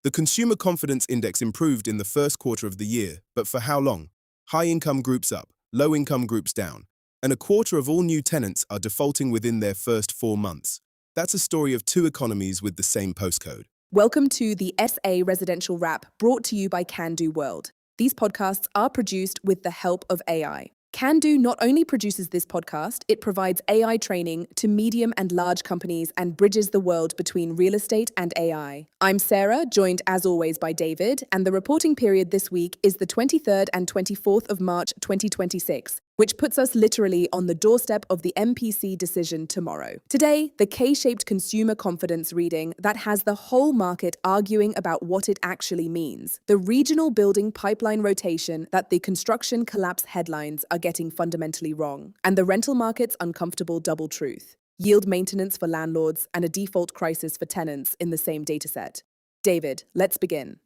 The Consumer Confidence Index improved in the first quarter of the year, but for how long? High-income groups up, low-income groups down, and a quarter of all new tenants are defaulting within their first 4 months. That's a story of two economies with the same postcode. Welcome to the SA Residential Wrap, brought to you by Can Do World. These podcasts are produced with the help of AI. Can Do not only produces this podcast, it provides AI training to medium and large companies and bridges the world between real estate and AI. I'm Sarah, joined as always by David, and the reporting period this week is the 23rd and 24th of March 2026, which puts us literally on the doorstep of the MPC decision tomorrow. Today, the K-shaped consumer confidence reading that has the whole market arguing about what it actually means. The regional building pipeline rotation that the construction collapse headlines are getting fundamentally wrong. And the rental market's uncomfortable double truth. Yield maintenance for landlords and a default crisis for tenants in the same dataset. David, let's begin.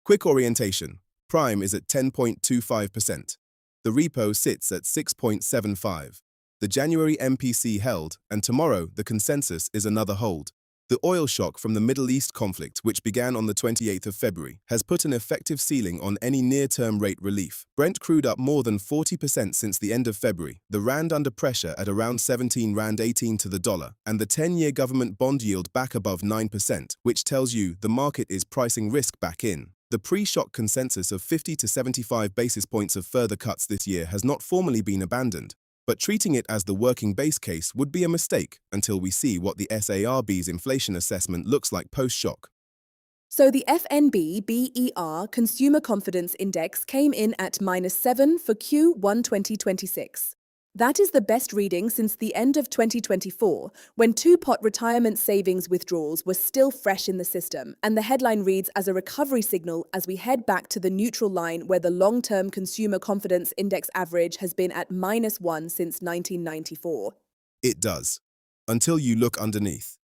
Quick orientation. Prime is at 10.25%. The repo sits at 6.75. The January MPC held, and tomorrow the consensus is another hold. The oil shock from the Middle East conflict, which began on the 28th of February, has put an effective ceiling on any near-term rate relief. Brent crude up more than 40% since the end of February, the rand under pressure at around 17 rand 18 to the dollar, and the 10-year government bond yield back above 9%, which tells you the market is pricing risk back in. The pre-shock consensus of 50 to 75 basis points of further cuts this year has not formally been abandoned, but treating it as the working base case would be a mistake until we see what the SARB's inflation assessment looks like post-shock. So the FNB BER Consumer Confidence Index came in at -7 for Q1 2026. That is the best reading since the end of 2024, when two-pot retirement savings withdrawals were still fresh in the system, and the headline reads as a recovery signal as we head back to the neutral line where the long-term Consumer Confidence Index average has been at -1 since 1994. It does, until you look underneath.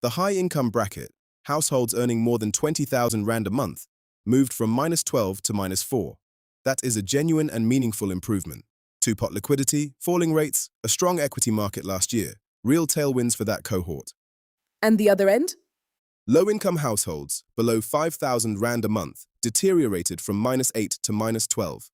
The high-income bracket, households earning more than 20,000 rand a month, moved from -12 to -4. That is a genuine and meaningful improvement. Two-pot liquidity, falling rates, a strong equity market last year, real tailwinds for that cohort. And the other end? Low-income households, below 5,000 rand a month, deteriorated from -8 to -12.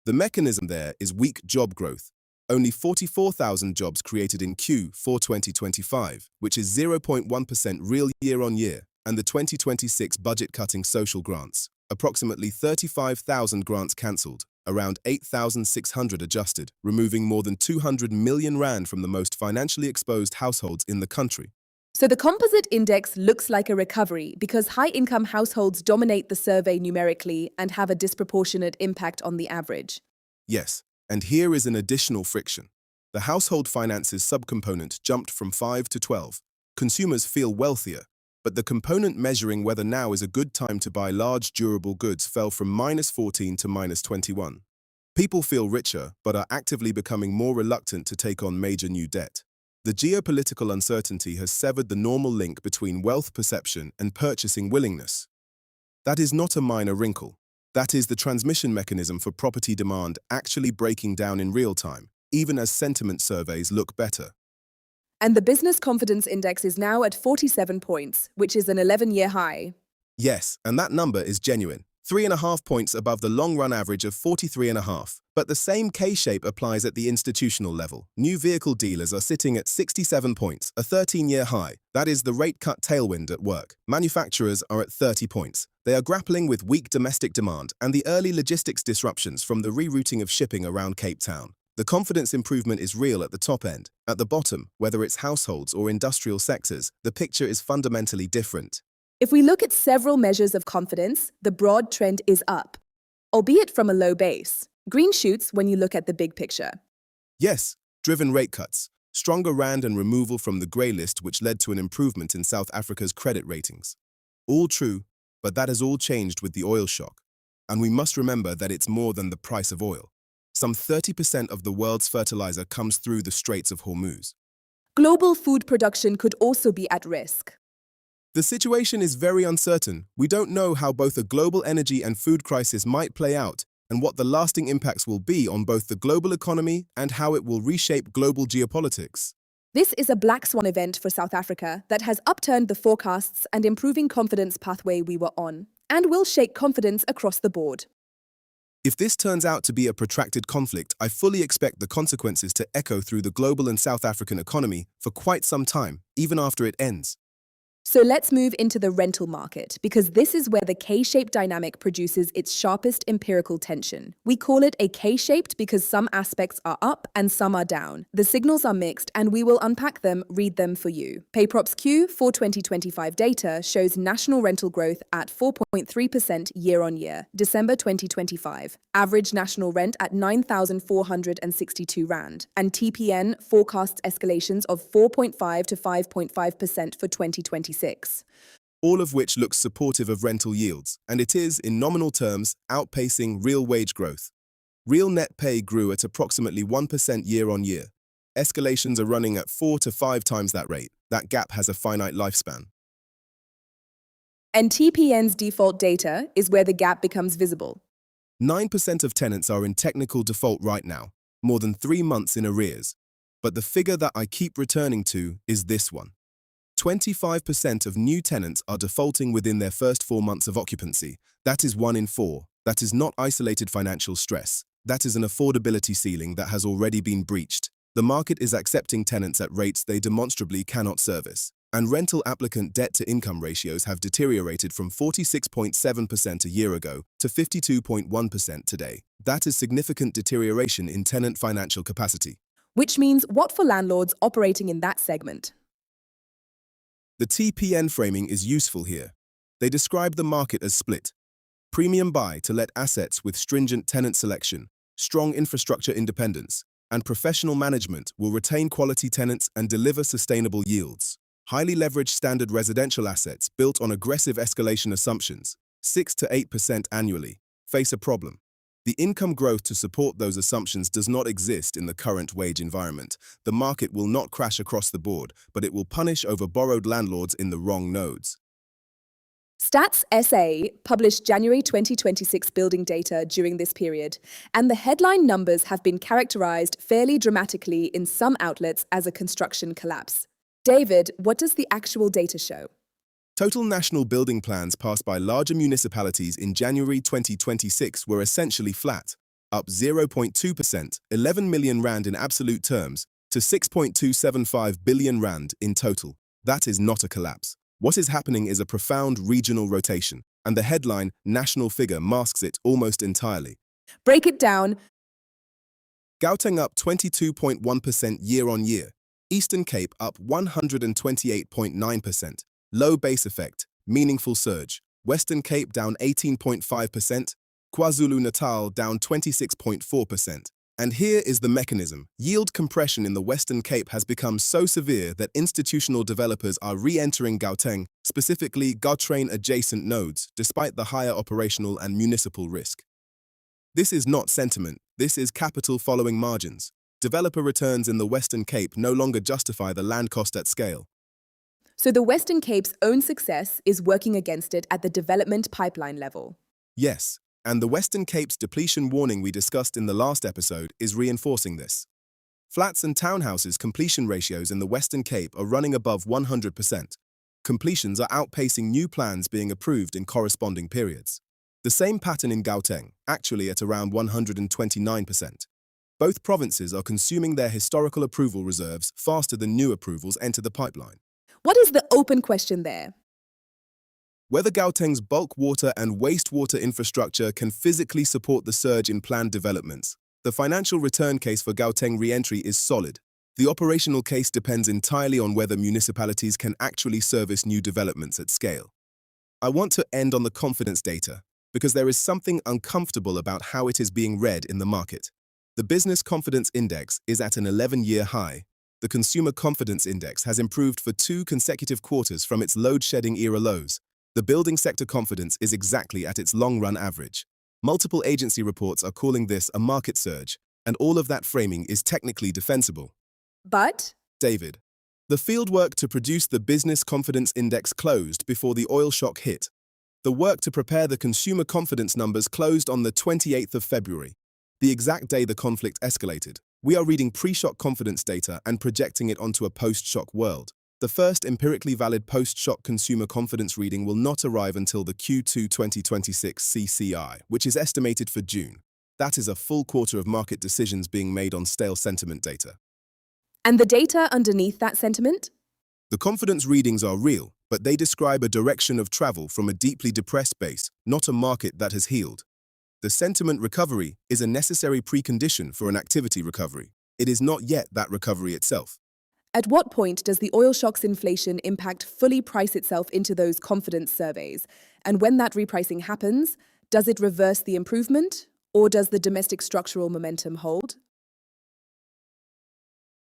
The mechanism there is weak job growth. Only 44,000 jobs created in Q4 2025, which is 0.1% real year-on-year, and the 2026 budget-cutting social grants, approximately 35,000 grants cancelled, around 8,600 adjusted, removing more than 200 million rand from the most financially exposed households in the country. So the composite index looks like a recovery because high-income households dominate the survey numerically and have a disproportionate impact on the average. Yes, and here is an additional friction. The household finances subcomponent jumped from 5 to 12. Consumers feel wealthier, but the component measuring whether now is a good time to buy large durable goods fell from -14 to -21. People feel richer, but are actively becoming more reluctant to take on major new debt. The geopolitical uncertainty has severed the normal link between wealth perception and purchasing willingness. That is not a minor wrinkle. That is the transmission mechanism for property demand actually breaking down in real time, even as sentiment surveys look better. And the Business Confidence Index is now at 47 points, which is an 11-year high. Yes, and that number is genuine. 3.5 points above the long-run average of 43.5. But the same K-shape applies at the institutional level. New vehicle dealers are sitting at 67 points, a 13-year high. That is the rate cut tailwind at work. Manufacturers are at 30 points. They are grappling with weak domestic demand and the early logistics disruptions from the rerouting of shipping around Cape Town. The confidence improvement is real at the top end. At the bottom, whether it's households or industrial sectors, the picture is fundamentally different. If we look at several measures of confidence, the broad trend is up, albeit from a low base. Green shoots when you look at the big picture. Yes, driven rate cuts, stronger rand and removal from the grey list which led to an improvement in South Africa's credit ratings. All true, but that has all changed with the oil shock. And we must remember that it's more than the price of oil. Some 30% of the world's fertilizer comes through the Straits of Hormuz. Global food production could also be at risk. The situation is very uncertain. We don't know how both a global energy and food crisis might play out and what the lasting impacts will be on both the global economy and how it will reshape global geopolitics. This is a black swan event for South Africa that has upturned the forecasts and improving confidence pathway we were on. and will shake confidence across the board. If this turns out to be a protracted conflict, I fully expect the consequences to echo through the global and South African economy for quite some time, even after it ends. So let's move into the rental market, because this is where the K-shaped dynamic produces its sharpest empirical tension. We call it a K-shaped because some aspects are up and some are down. The signals are mixed, and we will unpack them, read them for you. PayProps Q for 2025 data shows national rental growth at 4.3% year-on-year, December 2025. Average national rent at 9,462 rand, and TPN forecasts escalations of 4.5 to 5.5% for 2026. All of which looks supportive of rental yields, and it is, in nominal terms, outpacing real wage growth. Real net pay grew at approximately 1% year-on-year. Escalations are running at 4 to 5 times that rate. That gap has a finite lifespan. And TPN's default data is where the gap becomes visible. 9% of tenants are in technical default right now, more than 3 months in arrears. But the figure that I keep returning to is this one. 25% of new tenants are defaulting within their first 4 months of occupancy. That is 1 in 4. That is not isolated financial stress. That is an affordability ceiling that has already been breached. The market is accepting tenants at rates they demonstrably cannot service. And rental applicant debt-to-income ratios have deteriorated from 46.7% a year ago to 52.1% today. That is significant deterioration in tenant financial capacity. Which means what for landlords operating in that segment? The TPN framing is useful here. They describe the market as split. Premium buy-to-let assets with stringent tenant selection, strong infrastructure independence, and professional management will retain quality tenants and deliver sustainable yields. Highly leveraged standard residential assets built on aggressive escalation assumptions, 6 to 8% annually, face a problem. The income growth to support those assumptions does not exist in the current wage environment. The market will not crash across the board, but it will punish over-borrowed landlords in the wrong nodes. Stats SA published January 2026 building data during this period, and the headline numbers have been characterized fairly dramatically in some outlets as a construction collapse. David, what does the actual data show? Total national building plans passed by larger municipalities in January 2026 were essentially flat, up 0.2%, 11 million rand in absolute terms, to 6.275 billion rand in total. That is not a collapse. What is happening is a profound regional rotation, and the headline national figure masks it almost entirely. Break it down. Gauteng up 22.1% year-on-year, Eastern Cape up 128.9%. Low base effect, meaningful surge. Western Cape down 18.5%, KwaZulu-Natal down 26.4%. And here is the mechanism. Yield compression in the Western Cape has become so severe that institutional developers are re-entering Gauteng, specifically Gautrain-adjacent nodes, despite the higher operational and municipal risk. This is not sentiment, this is capital following margins. Developer returns in the Western Cape no longer justify the land cost at scale. So the Western Cape's own success is working against it at the development pipeline level. Yes, and the Western Cape's depletion warning we discussed in the last episode is reinforcing this. Flats and townhouses completion ratios in the Western Cape are running above 100%. Completions are outpacing new plans being approved in corresponding periods. The same pattern in Gauteng, actually at around 129%. Both provinces are consuming their historical approval reserves faster than new approvals enter the pipeline. What is the open question there? Whether Gauteng's bulk water and wastewater infrastructure can physically support the surge in planned developments. The financial return case for Gauteng re-entry is solid. The operational case depends entirely on whether municipalities can actually service new developments at scale. I want to end on the confidence data, because there is something uncomfortable about how it is being read in the market. The Business Confidence Index is at an 11-year high. The Consumer Confidence Index has improved for 2 consecutive quarters from its load-shedding era lows. The building sector confidence is exactly at its long-run average. Multiple agency reports are calling this a market surge, and all of that framing is technically defensible. But David, the fieldwork to produce the Business Confidence Index closed before the oil shock hit. The work to prepare the consumer confidence numbers closed on the 28th of February, the exact day the conflict escalated. We are reading pre-shock confidence data and projecting it onto a post-shock world. The first empirically valid post-shock consumer confidence reading will not arrive until the Q2 2026 CCI, which is estimated for June. That is a full quarter of market decisions being made on stale sentiment data. And the data underneath that sentiment? The confidence readings are real, but they describe a direction of travel from a deeply depressed base, not a market that has healed. The sentiment recovery is a necessary precondition for an activity recovery. It is not yet that recovery itself. At what point does the oil shock's inflation impact fully price itself into those confidence surveys? And when that repricing happens, does it reverse the improvement, or does the domestic structural momentum hold?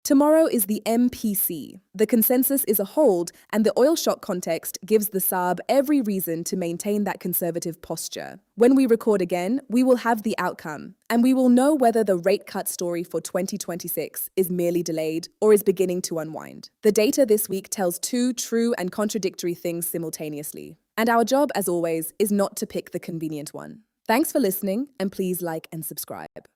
Tomorrow is the MPC. The consensus is a hold, and the oil shock context gives the SARB every reason to maintain that conservative posture. When we record again, we will have the outcome, and we will know whether the rate cut story for 2026 is merely delayed or is beginning to unwind. The data this week tells two true and contradictory things simultaneously. And our job, as always, is not to pick the convenient one. Thanks for listening, and please like and subscribe.